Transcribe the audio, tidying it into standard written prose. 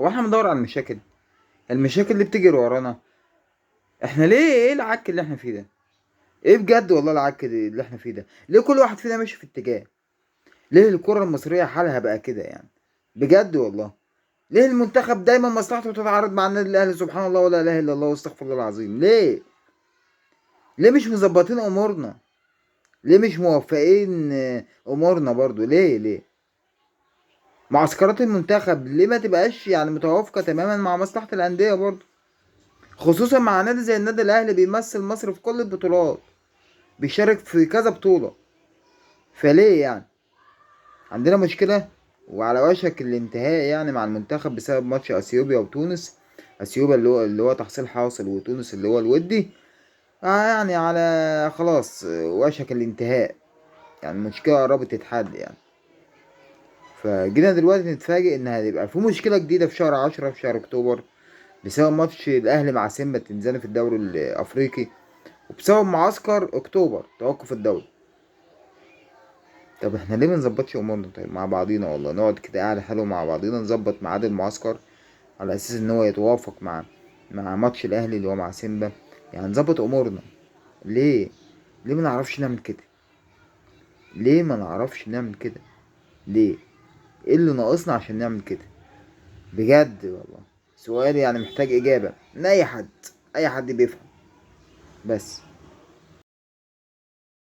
هو احنا بندور على المشاكل؟ المشاكل اللي بتجري ورانا. احنا ليه؟ ايه العك اللي احنا فيه ده؟ ايه بجد والله العك اللي احنا فيه ده؟ ليه كل واحد فينا ماشي في اتجاه؟ ليه الكرة المصرية حالها بقى كده يعني؟ بجد والله. ليه المنتخب دايما مصلحته تتعارض مع النادي الاهلي؟ سبحان الله ولا اله الا الله واستغفر الله العظيم. ليه؟ ليه مش مظبطين امورنا؟ ليه مش موفقين امورنا برضو؟ ليه؟ معسكرات المنتخب ليه ما تبقاش يعني متوافقة تماما مع مصلحة الأندية برضو؟ خصوصا مع نادي زي النادي الأهلي بيمثل مصر في كل البطولات، بيشارك في كذا بطولة. فليه يعني؟ عندنا مشكلة وعلى وشك الانتهاء يعني مع المنتخب بسبب ماتش اثيوبيا وتونس. اثيوبيا اللي هو تحصيل حاصل، وتونس اللي هو الودي. يعني على خلاص وشك الانتهاء. يعني المشكلة قربت تتحل يعني. فجينا دلوقتي نتفاجئ ان هيبقى في مشكلة جديدة في شهر 10 في شهر اكتوبر، بسبب ماتش الاهلي مع سيمبا التنزاني في الدوري الافريقي، وبسبب معسكر اكتوبر توقف الدوري. طب احنا ليه ما نظبطش امورنا طيب مع بعضينا؟ والله نقعد كده قاعده حلوه مع بعضينا، نظبط ميعاد المعسكر على اساس ان هو يتوافق مع ماتش الاهلي اللي هو مع سيمبا. يعني نظبط امورنا. ليه؟ ليه ما نعرفش نعمل كده؟ ليه ما نعرفش نعمل كده؟ ليه؟ ايه اللي ناقصنا عشان نعمل كده؟ بجد والله سؤال يعني محتاج اجابه من اي حد، اي حد بيفهم. بس